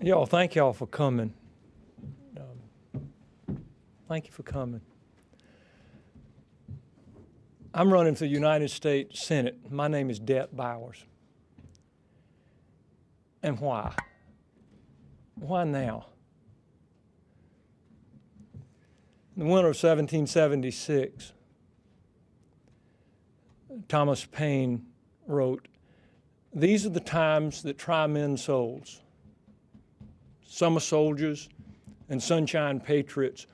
Y'all, thank y'all for coming. Thank you for coming. I'm running for the United States Senate. My name is Det Bowers. And why? Why now? In the winter of 1776, Thomas Paine wrote, "These are the times that try men's souls. Summer soldiers and sunshine patriots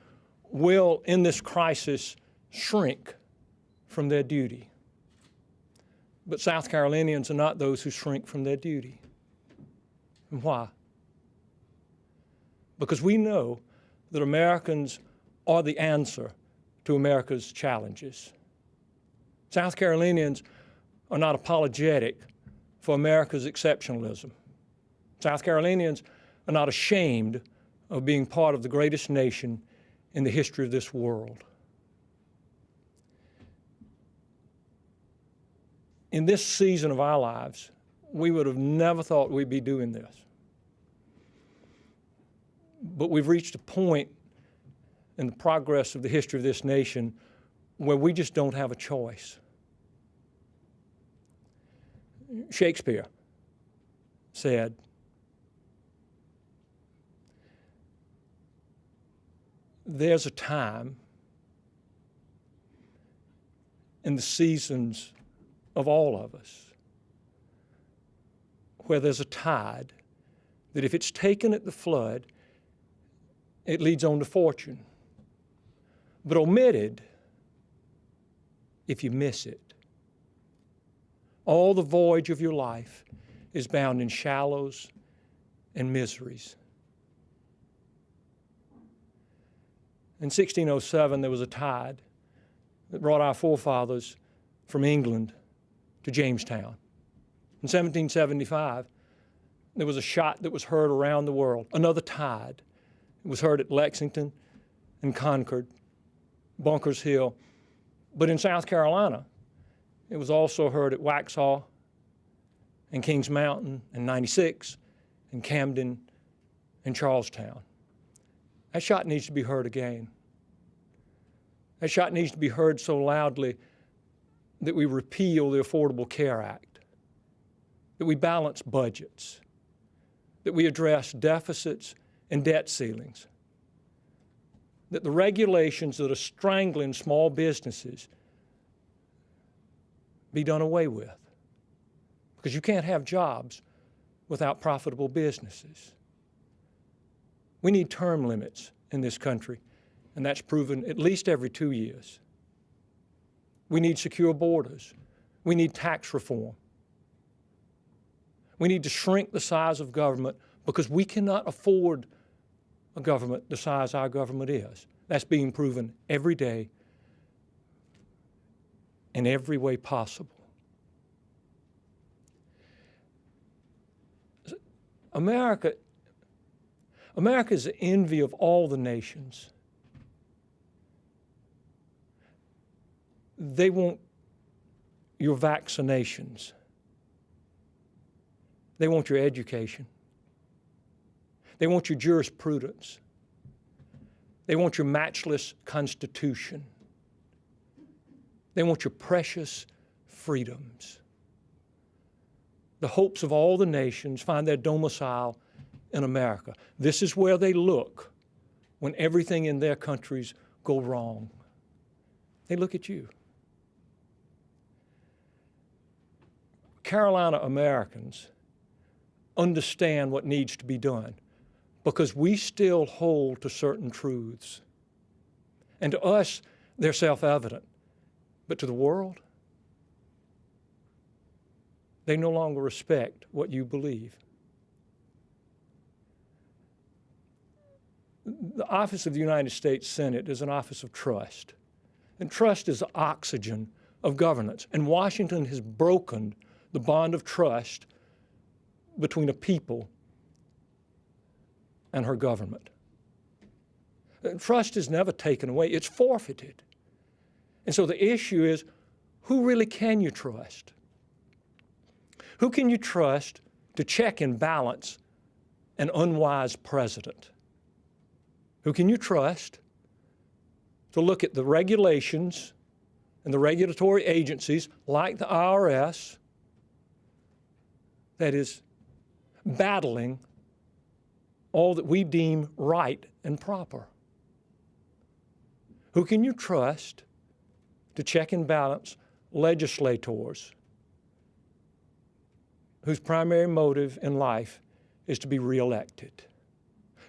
will, in this crisis, shrink from their duty. But South Carolinians are not those who shrink from their duty." And why? Because we know that Americans are the answer to America's challenges. South Carolinians are not apologetic for America's exceptionalism. South Carolinians are not ashamed of being part of the greatest nation in the history of this world. In this season of our lives, we would have never thought we'd be doing this. But we've reached a point in the progress of the history of this nation where we just don't have a choice. Shakespeare said, "There's a time in the seasons of all of us where there's a tide that if it's taken at the flood, it leads on to fortune, but omitted if you miss it. All the voyage of your life is bound in shallows and miseries." In 1607, there was a tide that brought our forefathers from England to Jamestown. In 1775, there was a shot that was heard around the world, another tide. It was heard at Lexington and Concord, Bunker's Hill. But in South Carolina, it was also heard at Waxhaw and Kings Mountain and 96 and Camden and Charlestown. That shot needs to be heard again. That shot needs to be heard so loudly that we repeal the Affordable Care Act, that we balance budgets, that we address deficits and debt ceilings, that the regulations that are strangling small businesses be done away with. Because you can't have jobs without profitable businesses. We need term limits in this country, and that's proven at least every 2 years. We need secure borders. We need tax reform. We need to shrink the size of government because we cannot afford a government the size our government is. That's being proven every day in every way possible. America is the envy of all the nations. They want your vaccinations. They want your education. They want your jurisprudence. They want your matchless Constitution. They want your precious freedoms. The hopes of all the nations find their domicile in America. This is where they look when everything in their countries go wrong. They look at you. Carolina Americans understand what needs to be done because we still hold to certain truths. And to us, they're self-evident. But to the world, they no longer respect what you believe. The office of the United States Senate is an office of trust. And trust is the oxygen of governance. And Washington has broken the bond of trust between a people and her government. Trust is never taken away, it's forfeited. And so the issue is, who really can you trust? Who can you trust to check and balance an unwise president? Who can you trust to look at the regulations and the regulatory agencies like the IRS that is battling all that we deem right and proper? Who can you trust to check and balance legislators whose primary motive in life is to be reelected?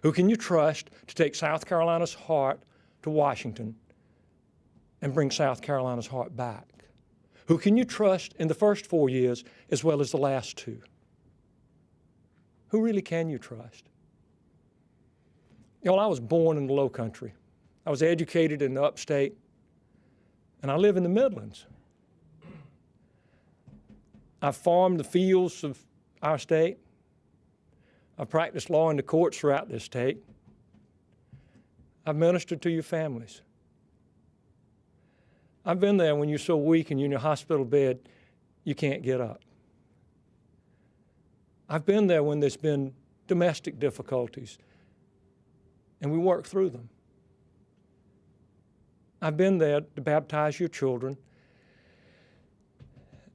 Who can you trust to take South Carolina's heart to Washington and bring South Carolina's heart back? Who can you trust in the first 4 years as well as the last 2? Who really can you trust? You know, I was born in the Low Country. I was educated in the upstate, and I live in the Midlands. I farmed the fields of our state. I practiced law in the courts throughout this state. I've ministered to your families. I've been there when you're so weak and you're in your hospital bed, you can't get up. I've been there when there's been domestic difficulties, and we work through them. I've been there to baptize your children,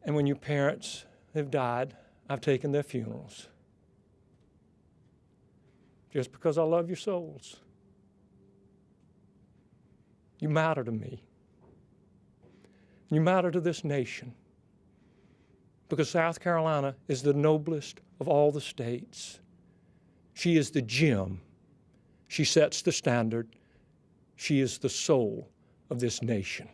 and when your parents have died, I've taken their funerals. Just because I love your souls. You matter to me. You matter to this nation, because South Carolina is the noblest of all the states. She is the gem. She sets the standard. She is the soul of this nation.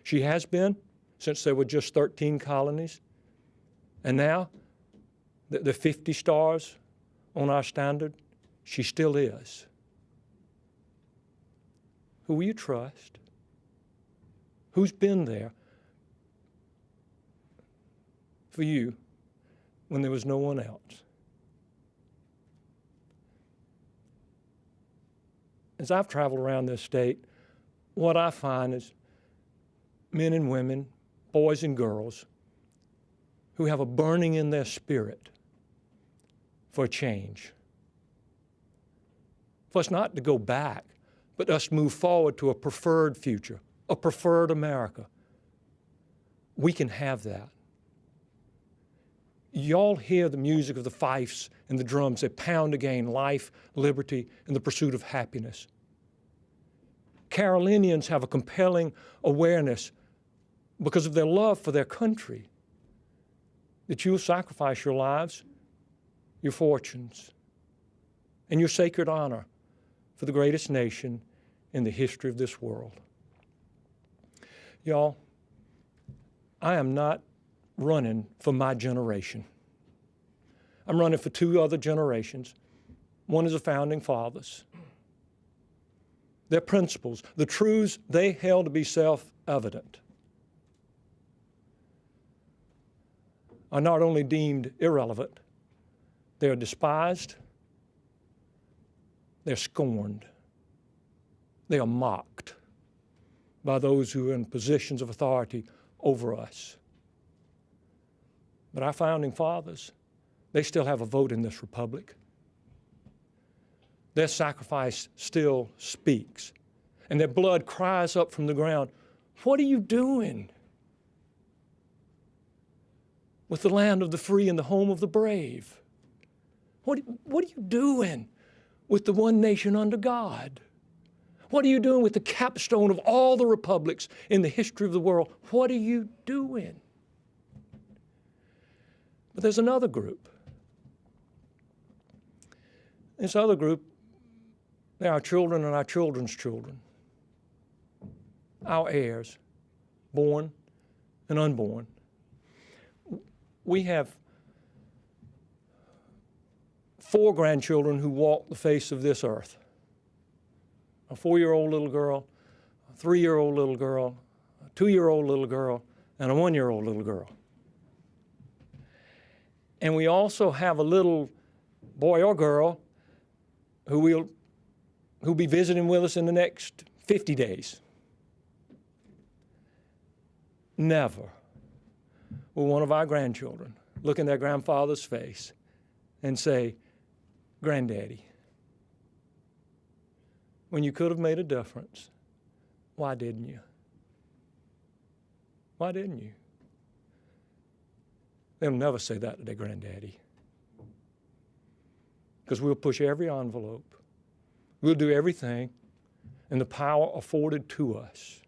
She has been since there were just 13 colonies, and now the 50 stars on our standard, she still is. Who will you trust? Who's been there for you when there was no one else? As I've traveled around this state, what I find is men and women, boys and girls, who have a burning in their spirit for change. For us not to go back, but us move forward to a preferred future, a preferred America. We can have that. Y'all hear the music of the fifes and the drums that pound again life, liberty, and the pursuit of happiness. Carolinians have a compelling awareness because of their love for their country that you will sacrifice your lives, your fortunes, and your sacred honor for the greatest nation in the history of this world. Y'all, I am not running for my generation. I'm running for 2 other generations. One is the Founding Fathers. Their principles, the truths they held to be self-evident, are not only deemed irrelevant, they are despised, they're scorned, they are mocked by those who are in positions of authority over us. But our Founding Fathers, they still have a vote in this republic. Their sacrifice still speaks, and their blood cries up from the ground, "What are you doing with the land of the free and the home of the brave? What are you doing with the one nation under God? What are you doing with the capstone of all the republics in the history of the world? What are you doing?" But there's another group. This other group, they're our children and our children's children, our heirs, born and unborn. We have 4 grandchildren who walk the face of this earth. A 4-year-old little girl, a 3-year-old little girl, a 2-year-old little girl, and a 1-year-old little girl. And we also have a little boy or girl who'll be visiting with us in the next 50 days. Never will one of our grandchildren look in their grandfather's face and say, Granddaddy, when you could have made a difference, why didn't you? Why didn't you? They'll never say that to their granddaddy. Because we'll push every envelope. We'll do everything in the power afforded to us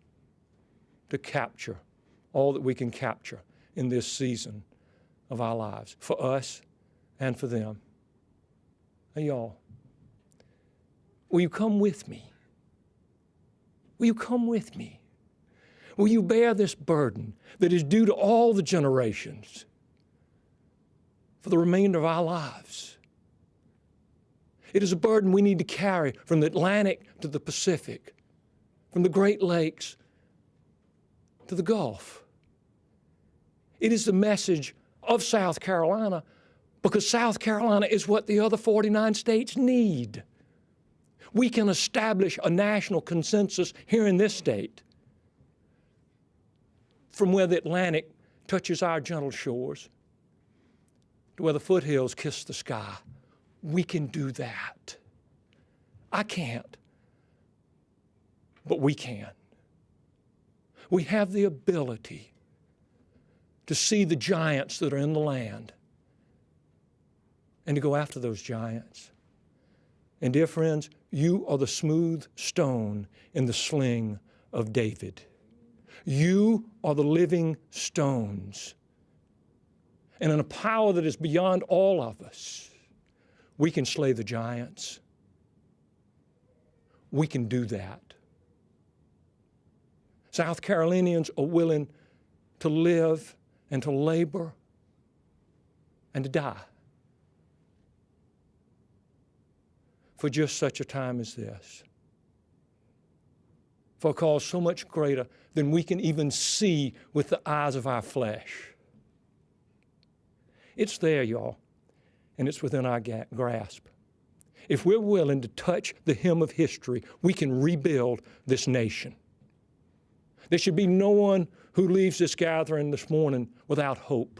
to capture all that we can capture in this season of our lives, for us and for them. Hey, y'all, will you come with me? Will you come with me? Will you bear this burden that is due to all the generations for the remainder of our lives? It is a burden we need to carry from the Atlantic to the Pacific, from the Great Lakes to the Gulf. It is the message of South Carolina because South Carolina is what the other 49 states need. We can establish a national consensus here in this state from where the Atlantic touches our gentle shores to where the foothills kiss the sky. We can do that. I can't, but we can. We have the ability to see the giants that are in the land and to go after those giants. And dear friends, you are the smooth stone in the sling of David. You are the living stones. And in a power that is beyond all of us, we can slay the giants. We can do that. South Carolinians are willing to live and to labor and to die for just such a time as this, for a cause so much greater than we can even see with the eyes of our flesh. It's there, y'all, and it's within our grasp. If we're willing to touch the hem of history, we can rebuild this nation. There should be no one who leaves this gathering this morning without hope.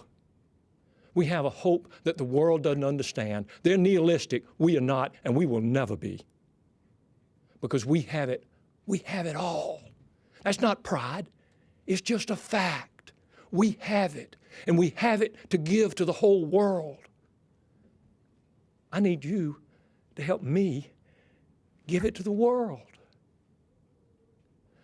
We have a hope that the world doesn't understand. They're nihilistic. We are not, and we will never be. Because we have it. We have it all. That's not pride. It's just a fact. We have it, and we have it to give to the whole world. I need you to help me give it to the world.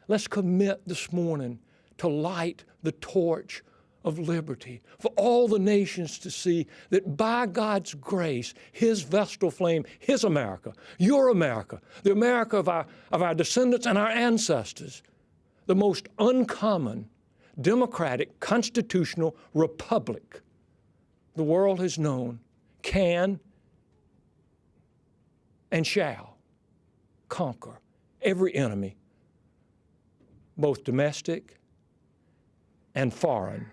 Let's commit this morning to light the torch of liberty for all the nations to see that by God's grace, His vestal flame, His America, your America, the America of our descendants and our ancestors, the most uncommon, democratic, constitutional republic the world has known, can and shall conquer every enemy, both domestic and foreign.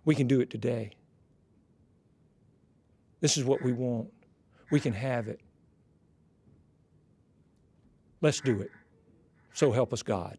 We can do it today. This is what we want. We can have it. Let's do it. So help us God.